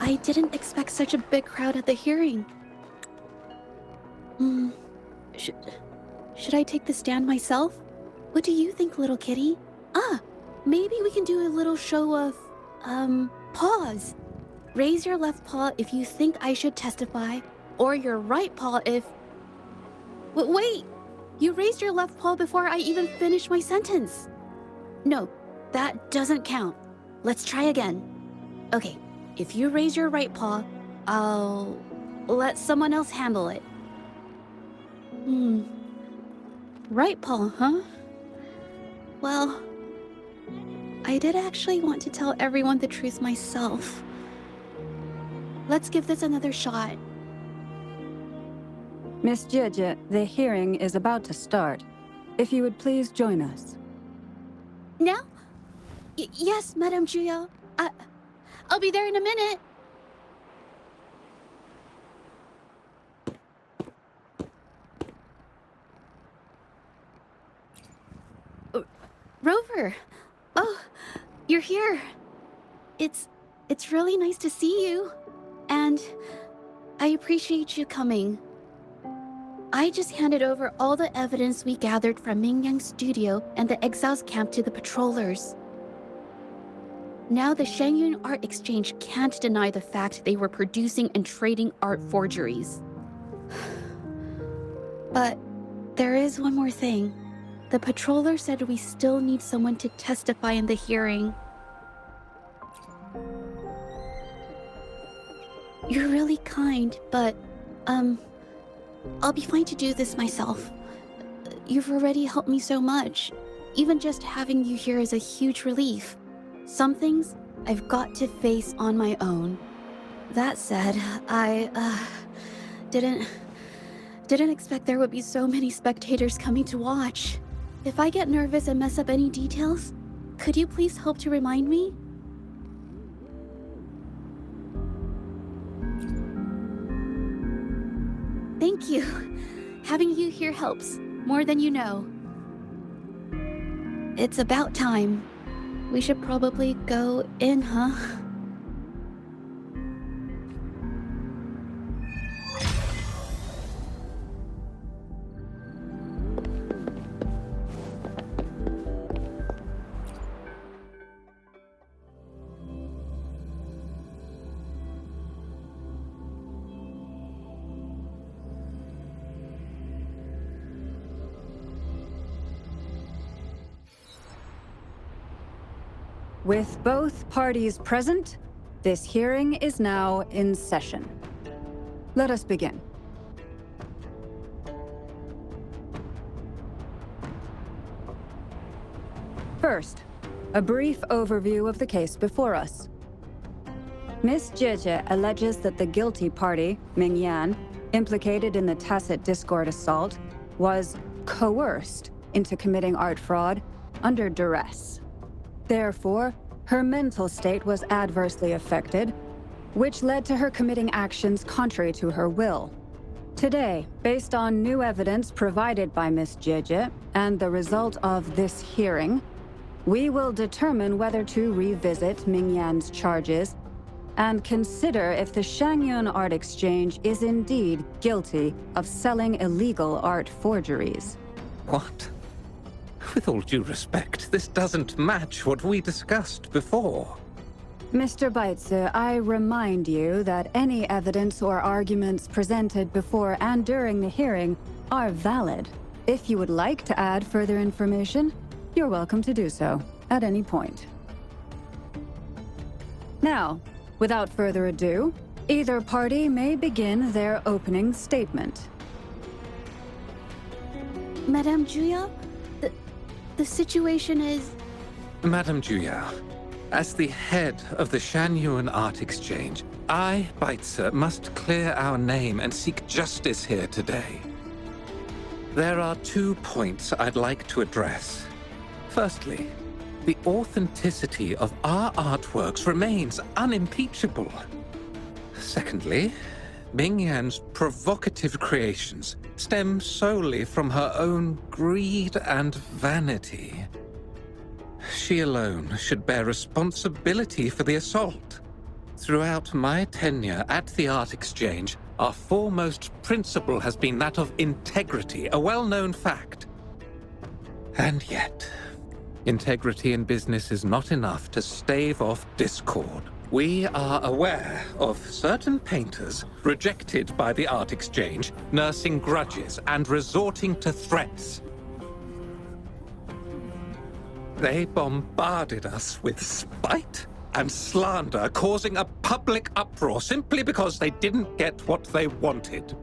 I didn't expect such a big crowd at the hearing. Should I take the stand myself? What do you think, little kitty? Maybe we can do a little show of, paws. Raise your left paw if you think I should testify, or your right paw if... Wait! You raised your left paw before I even finished my sentence. No, that doesn't count. Let's try again. Okay, if you raise your right paw, I'll let someone else handle it. Right paw, huh? Well, I did actually want to tell everyone the truth myself. Let's give this another shot. Miss Zhezhi, the hearing is about to start. If you would please join us. Now? Yes, Madame Juya. I'll be there in a minute. Rover! Oh, you're here. It's really nice to see you. And I appreciate you coming. I just handed over all the evidence we gathered from Mingyang's studio and the exiles camp to the patrollers. Now the Shangyun Art Exchange can't deny the fact they were producing and trading art forgeries. But there is one more thing. The patroller said we still need someone to testify in the hearing. You're really kind, but, I'll be fine to do this myself. You've already helped me so much. Even just having you here is a huge relief. Some things I've got to face on my own. That said, I, didn't expect there would be so many spectators coming to watch. If I get nervous and mess up any details, could you please help to remind me? Thank you. Having you here helps, more than you know. It's about time. We should probably go in, huh? With both parties present, this hearing is now in session. Let us begin. First, a brief overview of the case before us. Miss Zhezhi alleges that the guilty party, Mingyan, implicated in the tacit discord assault, was coerced into committing art fraud under duress. Therefore, her mental state was adversely affected, which led to her committing actions contrary to her will. Today, based on new evidence provided by Miss Zhezhi and the result of this hearing, we will determine whether to revisit Mingyan's charges and consider if the Shangyun Art Exchange is indeed guilty of selling illegal art forgeries. What? With all due respect, this doesn't match what we discussed before. Mr. Baitsu, I remind you that any evidence or arguments presented before and during the hearing are valid. If you would like to add further information, you're welcome to do so at any point. Now, without further ado, either party may begin their opening statement. Madame Juya, the situation is... Madame Juya, as the head of the Shangyun Art Exchange, I, Baitsu, must clear our name and seek justice here today. There are 2 points I'd like to address. Firstly, the authenticity of our artworks remains unimpeachable. Secondly, Mingyan's provocative creations stem solely from her own greed and vanity. She alone should bear responsibility for the assault. Throughout my tenure at the Art Exchange, our foremost principle has been that of integrity, a well-known fact. And yet, integrity in business is not enough to stave off discord. We are aware of certain painters rejected by the Art Exchange, nursing grudges and resorting to threats. They bombarded us with spite and slander, causing a public uproar simply because they didn't get what they wanted.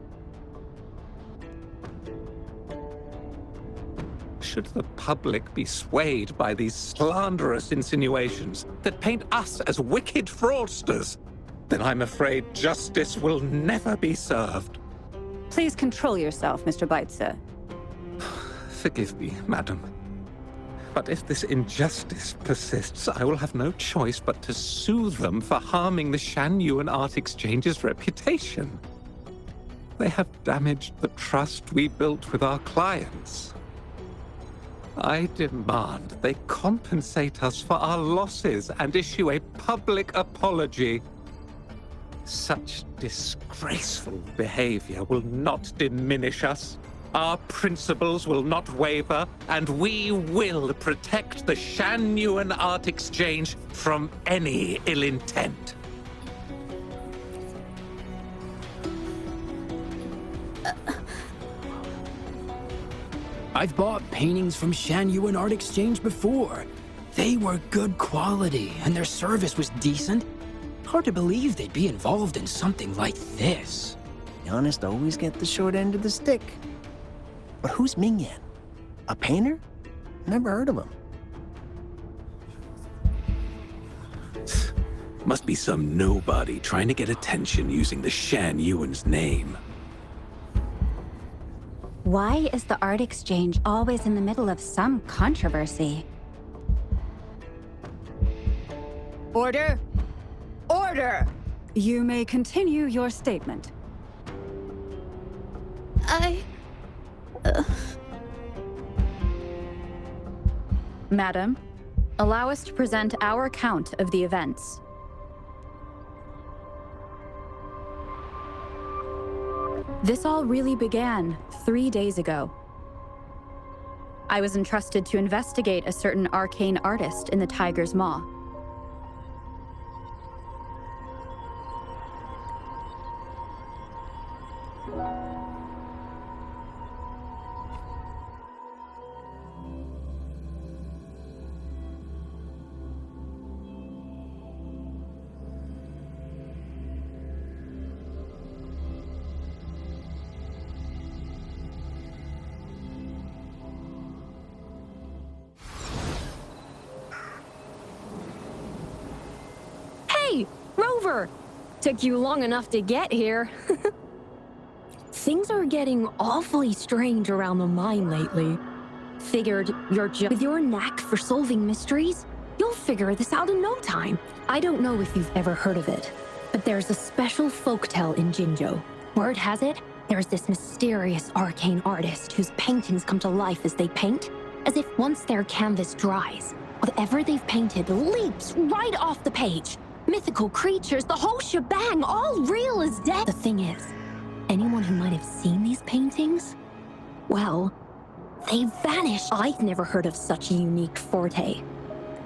Should the public be swayed by these slanderous insinuations that paint us as wicked fraudsters, then I'm afraid justice will never be served. Please control yourself, Mr. Beitzer. Forgive me, madam. But if this injustice persists, I will have no choice but to sue them for harming the Shan Yuan Art Exchange's reputation. They have damaged the trust we built with our clients. I demand they compensate us for our losses and issue a public apology. Such disgraceful behavior will not diminish us. Our principles will not waver, and we will protect the Shan Yuan Art Exchange from any ill intent. I've bought paintings from Shan Yuan Art Exchange before. They were good quality, and their service was decent. Hard to believe they'd be involved in something like this. The honest always get the short end of the stick. But who's Ming Yan? A painter? Never heard of him. Must be some nobody trying to get attention using the Shan Yuan's name. Why is the Art Exchange always in the middle of some controversy? Order! Order! You may continue your statement. Madam, allow us to present our account of the events. This all really began 3 days ago. I was entrusted to investigate a certain arcane artist in the Tiger's Maw. Hey, Rover! Took you long enough to get here. Things are getting awfully strange around the mine lately. Figured with your knack for solving mysteries, you'll figure this out in no time. I don't know if you've ever heard of it, but there's a special folktale in Jinzhou. Word has it, there's this mysterious arcane artist whose paintings come to life as they paint, as if once their canvas dries, whatever they've painted leaps right off the page. Mythical creatures, the whole shebang, all real as dead. The thing is, anyone who might have seen these paintings, well, they vanished. I've never heard of such a unique forte.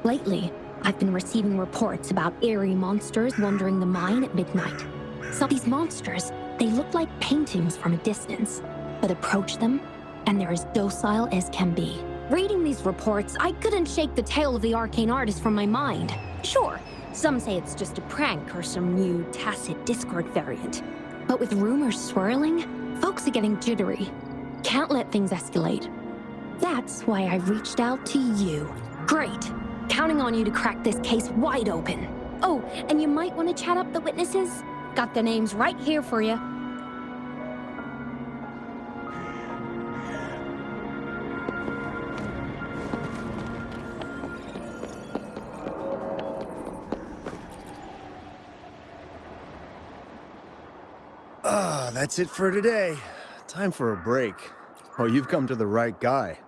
Lately, I've been receiving reports about eerie monsters wandering the mine at midnight. Some of these monsters, they look like paintings from a distance, but approach them, and they're as docile as can be. Reading these reports, I couldn't shake the tale of the arcane artist from my mind. Sure, some say it's just a prank or some new tacit Discord variant. But with rumors swirling, folks are getting jittery. Can't let things escalate. That's why I reached out to you. Great. Counting on you to crack this case wide open. Oh, and you might want to chat up the witnesses. Got the names right here for you. That's it for today. Time for a break. Oh, you've come to the right guy.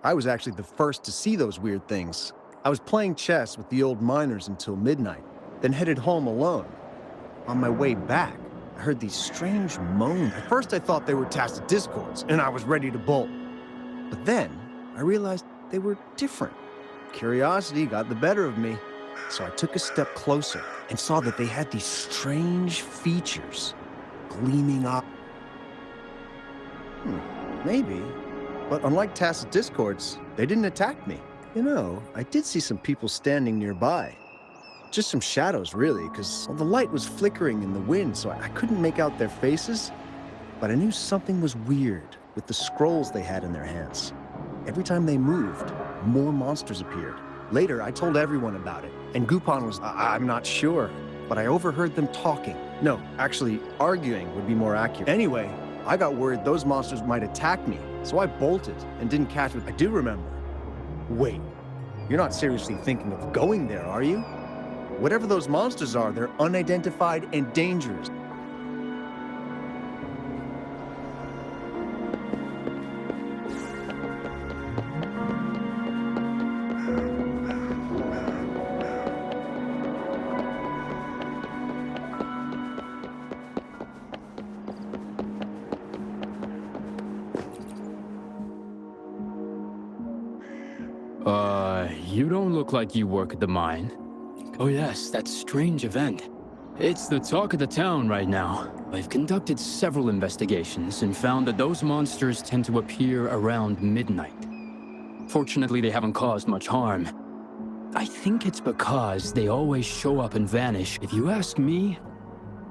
I was actually the first to see those weird things. I was playing chess with the old miners until midnight, then headed home alone. On my way back, I heard these strange moans. At first I thought they were tacit discords, and I was ready to bolt. But then, I realized they were different. Curiosity got the better of me, so I took a step closer and saw that they had these strange features gleaming up. Maybe. But unlike tacit discords, they didn't attack me. You know, I did see some people standing nearby. Just some shadows, really, because the light was flickering in the wind, so I couldn't make out their faces. But I knew something was weird with the scrolls they had in their hands. Every time they moved, more monsters appeared. Later, I told everyone about it, and Gupon was, I'm not sure, but I overheard them talking. No, actually, arguing would be more accurate. Anyway, I got worried those monsters might attack me, so I bolted and didn't catch what I do remember. Wait, you're not seriously thinking of going there, are you? Whatever those monsters are, they're unidentified and dangerous. You don't look like you work at the mine. Oh yes, that strange event. It's the talk of the town right now. I've conducted several investigations and found that those monsters tend to appear around midnight. Fortunately, they haven't caused much harm. I think it's because they always show up and vanish. If you ask me,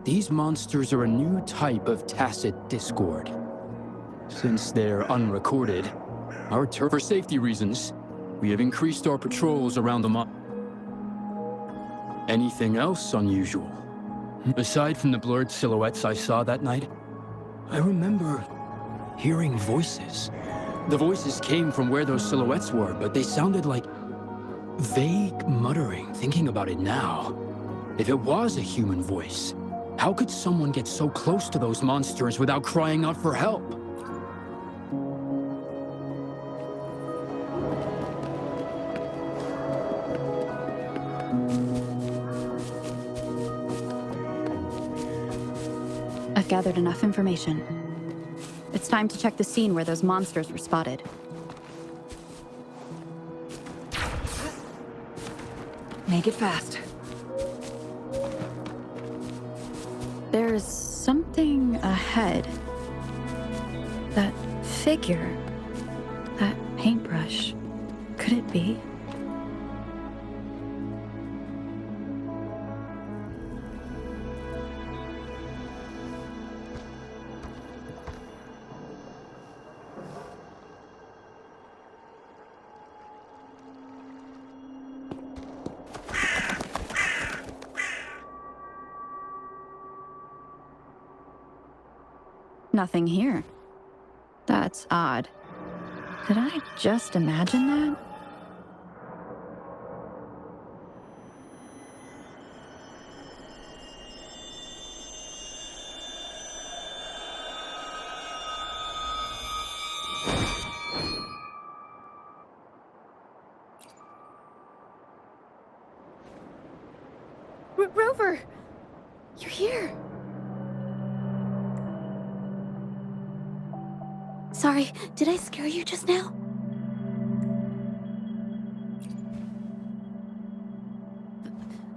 these monsters are a new type of tacit discord. Since they're unrecorded, for safety reasons, we have increased our patrols around the mine. Anything else unusual? Aside from the blurred silhouettes I saw that night, I remember hearing voices. The voices came from where those silhouettes were, but they sounded like vague muttering, thinking about it now. If it was a human voice, how could someone get so close to those monsters without crying out for help? I've gathered enough information. It's time to check the scene where those monsters were spotted. Make it fast. There's something ahead. That figure. That paintbrush. Could it be? Nothing here. That's odd. Did I just imagine that? Rover! You're here! Sorry, did I scare you just now?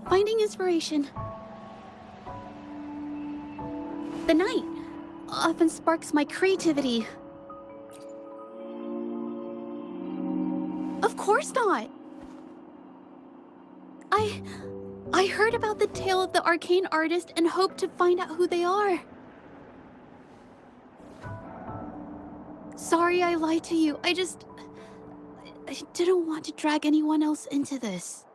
Finding inspiration. The night often sparks my creativity. Of course not! I heard about the tale of the arcane artist and hoped to find out who they are. Sorry I lied to you. I didn't want to drag anyone else into this.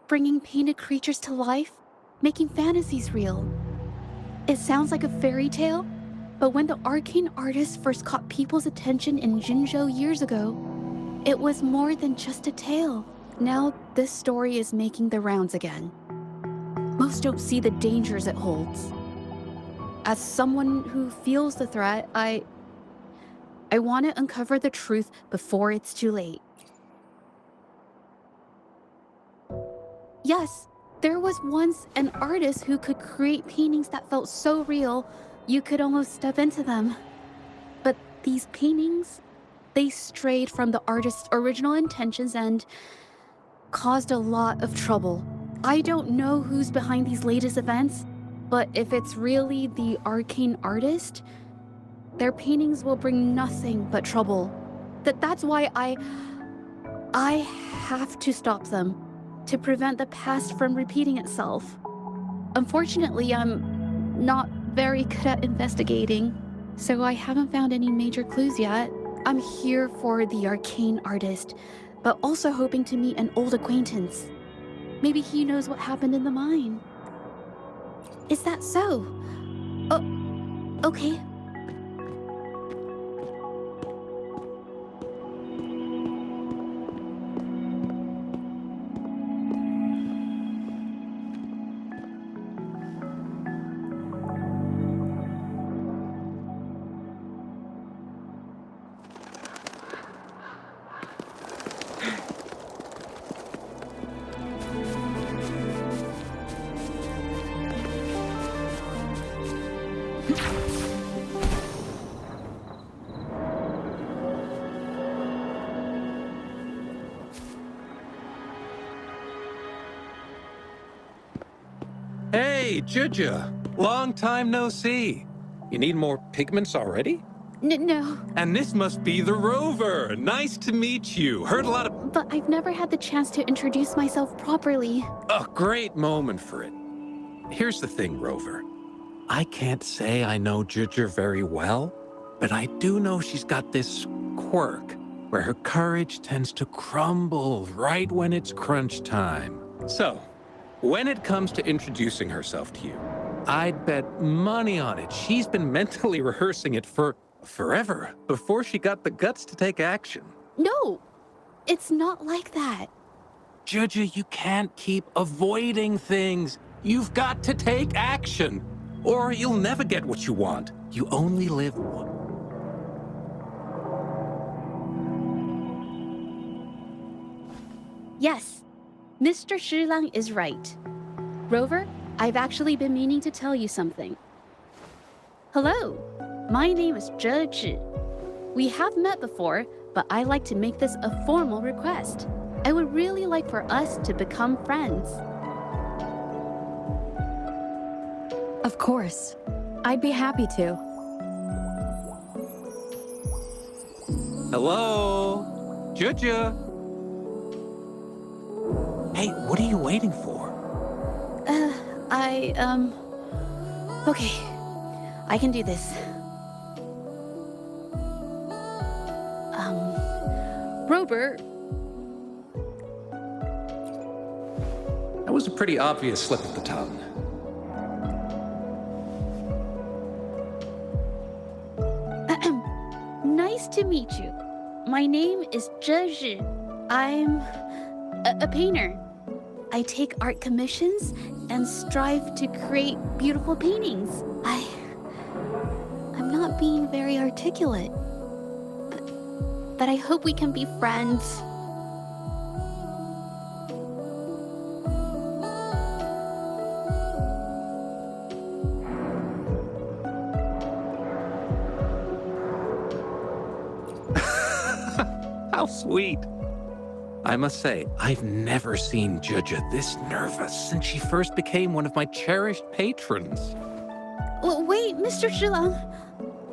Bringing painted creatures to life, making fantasies real. It sounds like a fairy tale, but when the arcane artist first caught people's attention in Jinzhou years ago, it was more than just a tale. Now this story is making the rounds again. Most don't see the dangers it holds. As someone who feels the threat, I want to uncover the truth before it's too late. Yes, There was once an artist who could create paintings that felt so real, you could almost step into them. But these paintings, they strayed from the artist's original intentions and caused a lot of trouble. I don't know who's behind these latest events, but if it's really the arcane artist, their paintings will bring nothing but trouble. That's why I have to stop them to prevent the past from repeating itself. Unfortunately, I'm not very good at investigating, so I haven't found any major clues yet. I'm here for the arcane artist, but also hoping to meet an old acquaintance. Maybe he knows what happened in the mine. Is that so? Oh, okay. Hey, Zhezhi! Long time no see. You need more pigments already? No, And this must be the Rover! Nice to meet you. Heard a lot of... but I've never had the chance to introduce myself properly. A great moment for it. Here's the thing, Rover. I can't say I know Zhezhi very well, but I do know she's got this quirk where her courage tends to crumble right when it's crunch time. So, when it comes to introducing herself to you, I'd bet money on it. She's been mentally rehearsing it for forever before she got the guts to take action. No, it's not like that. Zhezhi, you can't keep avoiding things. You've got to take action, or you'll never get what you want. You only live once. Yes, Mr. Shilang is right. Rover, I've actually been meaning to tell you something. Hello, my name is Zhezhi. We have met before, but I like to make this a formal request. I would really like for us to become friends. Of course. I'd be happy to. Hello? Zhezhi? Hey, what are you waiting for? Okay, I can do this. Rover, That was a pretty obvious slip of the tongue. nice to meet you. My name is Zhezhi. I'm a painter. I take art commissions and strive to create beautiful paintings. I'm not being very articulate, but I hope we can be friends. How sweet. I must say, I've never seen Zhezhi this nervous since she first became one of my cherished patrons. Wait, Mr. Shilang.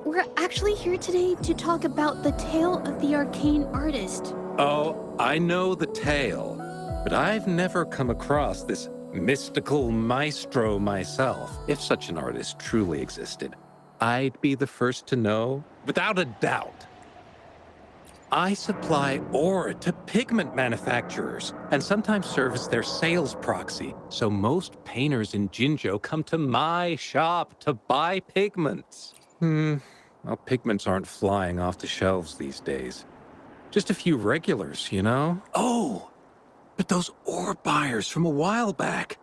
We're actually here today to talk about the tale of the arcane artist. Oh, I know the tale, but I've never come across this mystical maestro myself. If such an artist truly existed, I'd be the first to know, without a doubt. I supply ore to pigment manufacturers and sometimes serve as their sales proxy, so most painters in Jinzhou come to my shop to buy pigments. Well, pigments aren't flying off the shelves these days. Just a few regulars, you know? Oh, but those ore buyers from a while back,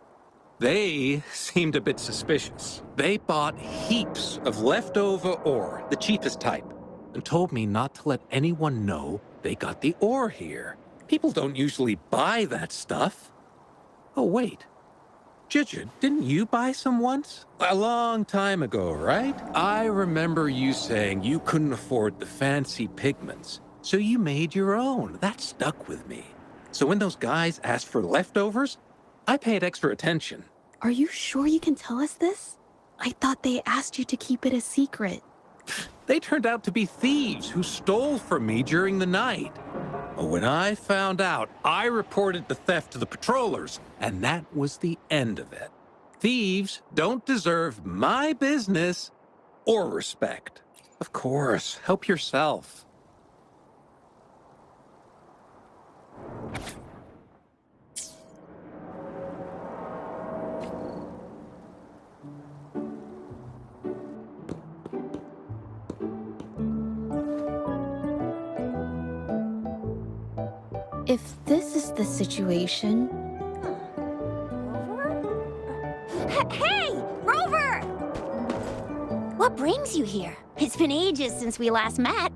they seemed a bit suspicious. They bought heaps of leftover ore, the cheapest type, and told me not to let anyone know they got the ore here. People don't usually buy that stuff. Oh, wait. Zhezhi, didn't you buy some once? A long time ago, right? I remember you saying you couldn't afford the fancy pigments, so you made your own. That stuck with me. So when those guys asked for leftovers, I paid extra attention. Are you sure you can tell us this? I thought they asked you to keep it a secret. They turned out to be thieves who stole from me during the night. But when I found out, I reported the theft to the patrollers, and that was the end of it. Thieves don't deserve my business or respect. Of course, help yourself. If this is the situation... Hey, Rover! What brings you here? It's been ages since we last met.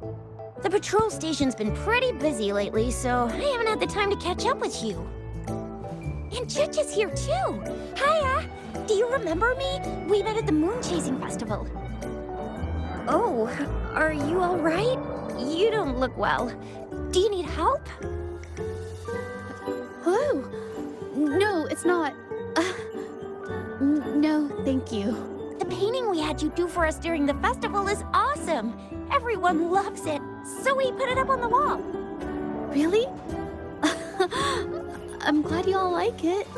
The patrol station's been pretty busy lately, so I haven't had the time to catch up with you. And Zhezhi's here too. Hiya! Do you remember me? We met at the moon chasing festival. Oh, are you all right? You don't look well. Do you need help? Hello? No, it's not. No, thank you. The painting we had you do for us during the festival is awesome. Everyone loves it, so we put it up on the wall. Really? I'm glad you all like it.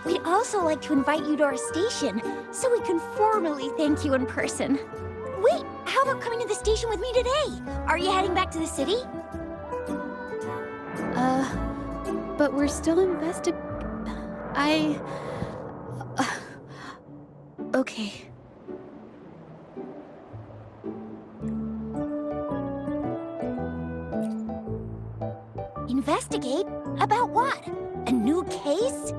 We'd also like to invite you to our station, so we can formally thank you in person. Wait, how about coming to the station with me today? Are you heading back to the city? But we're still okay. Investigate? About what? A new case?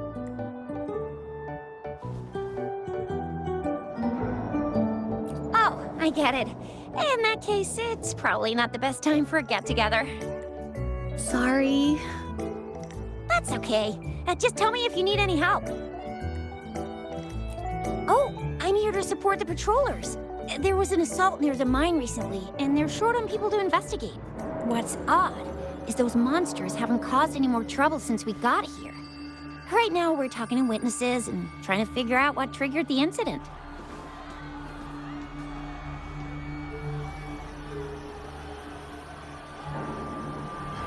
Oh, I get it. In that case, it's probably not the best time for a get-together. Sorry. That's okay. Just tell me if you need any help. Oh, I'm here to support the patrollers. There was an assault near the mine recently, and they're short on people to investigate. What's odd is those monsters haven't caused any more trouble since we got here. Right now, we're talking to witnesses and trying to figure out what triggered the incident.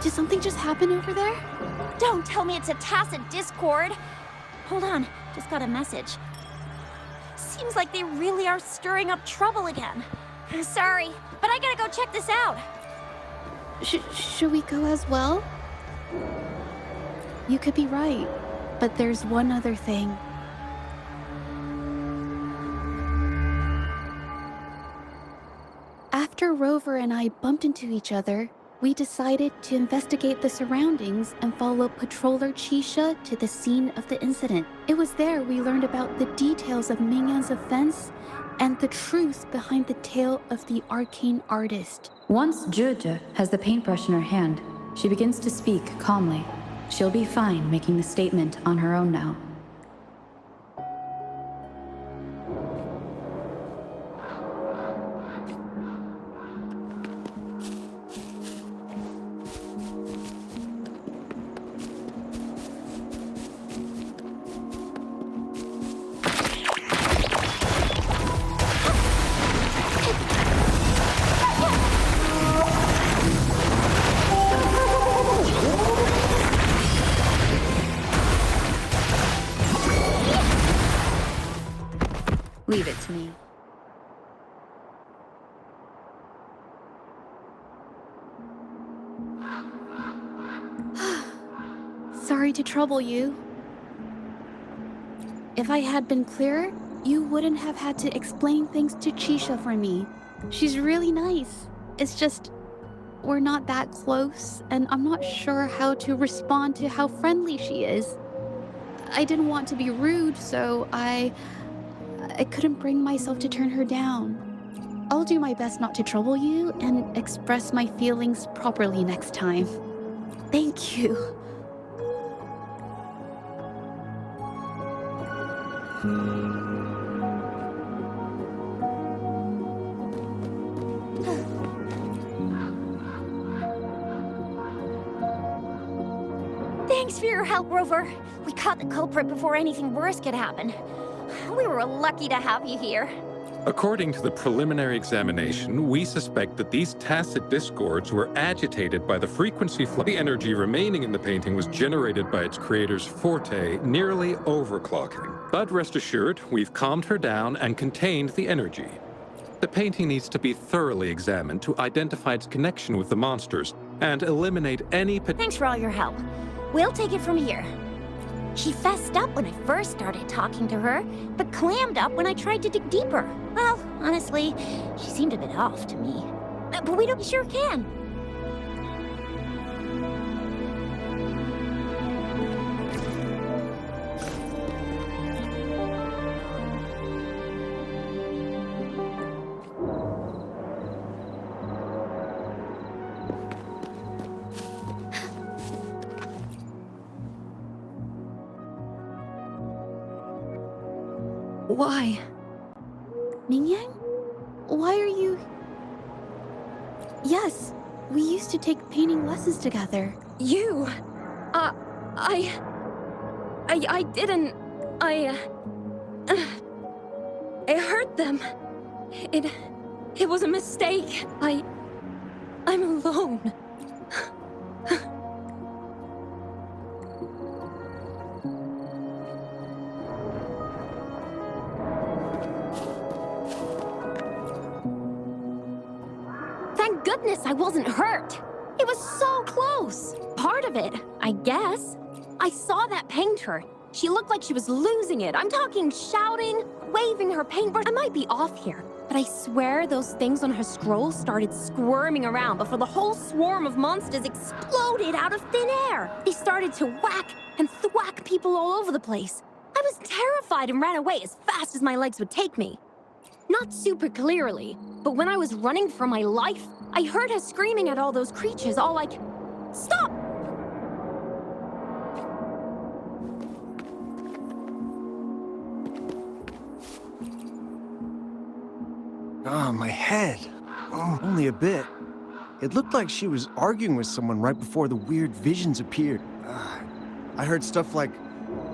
Did something just happen over there? Don't tell me it's a tacit discord. Hold on, just got a message. Seems like they really are stirring up trouble again. Sorry, but I gotta go check this out. Should we go as well? You could be right, but there's one other thing. After Rover and I bumped into each other, we decided to investigate the surroundings and follow Patroller Chisha to the scene of the incident. It was there we learned about the details of Mingyan's offense and the truth behind the tale of the arcane artist. Once Zhezhi has the paintbrush in her hand, she begins to speak calmly. She'll be fine making the statement on her own now. Leave it to me. Sorry to trouble you. If I had been clearer, you wouldn't have had to explain things to Chisha for me. She's really nice. It's just, we're not that close, and I'm not sure how to respond to how friendly she is. I didn't want to be rude, so I couldn't bring myself to turn her down. I'll do my best not to trouble you and express my feelings properly next time. Thank you. Thanks for your help, Rover. We caught the culprit before anything worse could happen. We were lucky to have you here. According to the preliminary examination, we suspect that these tacit discords were agitated by the frequency flow. The energy remaining in the painting was generated by its creator's forte, nearly overclocking. But rest assured, we've calmed her down and contained the energy. The painting needs to be thoroughly examined to identify its connection with the monsters and eliminate any Thanks for all your help. We'll take it from here. She fessed up when I first started talking to her, but clammed up when I tried to dig deeper. Well, honestly, she seemed a bit off to me. But we don't sure can. Why? Mingyang? Why are you... Yes, we used to take painting lessons together. You? I didn't... I hurt them. It was a mistake. I'm alone. Thank goodness I wasn't hurt. It was so close. Part of it, I guess. I saw that painter. She looked like she was losing it. I'm talking shouting, waving her paintbrush. I might be off here, but I swear those things on her scroll started squirming around before the whole swarm of monsters exploded out of thin air. They started to whack and thwack people all over the place. I was terrified and ran away as fast as my legs would take me. Not super clearly, but when I was running for my life, I heard her screaming at all those creatures, all like, "Stop!" Ah, my head. Oh, only a bit. It looked like she was arguing with someone right before the weird visions appeared. I heard stuff like,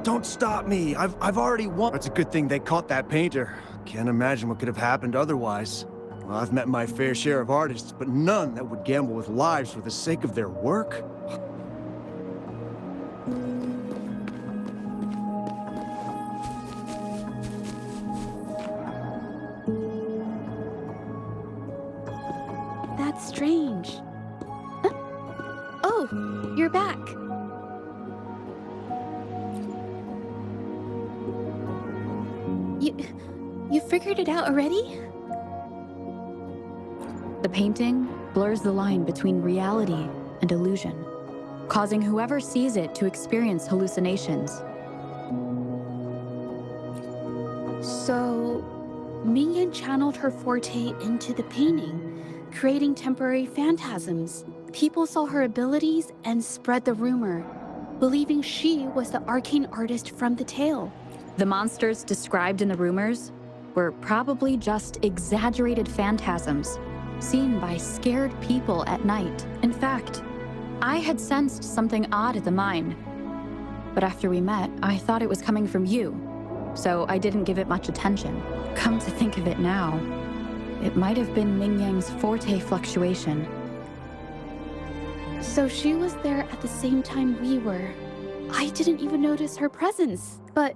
"Don't stop me, I've already won." It's a good thing they caught that painter. Can't imagine what could have happened otherwise. Well, I've met my fair share of artists, but none that would gamble with lives for the sake of their work. That's strange. Huh? Oh, you're back. You figured it out already? The painting blurs the line between reality and illusion, causing whoever sees it to experience hallucinations. So, Mingyan channeled her forte into the painting, creating temporary phantasms. People saw her abilities and spread the rumor, believing she was the arcane artist from the tale. The monsters described in the rumors were probably just exaggerated phantasms seen by scared people at night. In fact, I had sensed something odd at the mine, but after we met, I thought it was coming from you, so I didn't give it much attention. Come to think of it now, it might have been Mingyang's forte fluctuation. So she was there at the same time we were. I didn't even notice her presence, but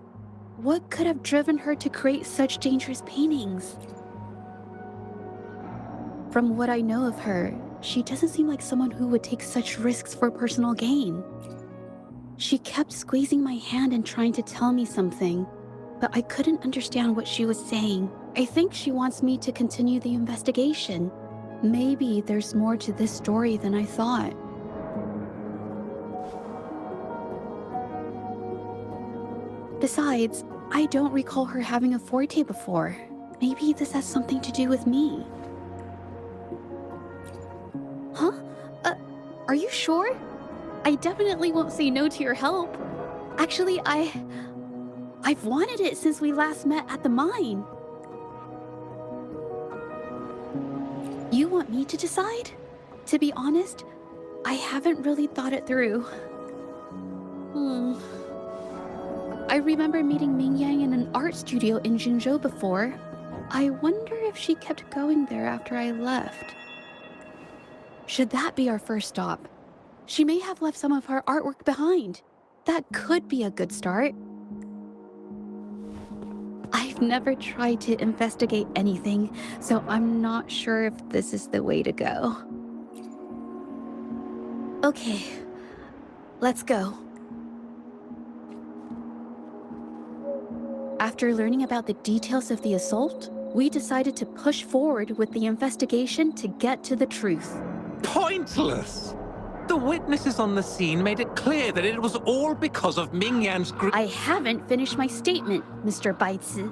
what could have driven her to create such dangerous paintings? From what I know of her, she doesn't seem like someone who would take such risks for personal gain. She kept squeezing my hand and trying to tell me something, but I couldn't understand what she was saying. I think she wants me to continue the investigation. Maybe there's more to this story than I thought. Besides, I don't recall her having a forte before. Maybe this has something to do with me. Huh? Are you sure? I definitely won't say no to your help. Actually, I've wanted it since we last met at the mine. You want me to decide? To be honest, I haven't really thought it through. I remember meeting Ming Yang in an art studio in Jinzhou before. I wonder if she kept going there after I left. Should that be our first stop? She may have left some of her artwork behind. That could be a good start. I've never tried to investigate anything, so I'm not sure if this is the way to go. Okay, let's go. After learning about the details of the assault, we decided to push forward with the investigation to get to the truth. Pointless! The witnesses on the scene made it clear that it was all because of Ming Yan's I haven't finished my statement, Mr. Baizi.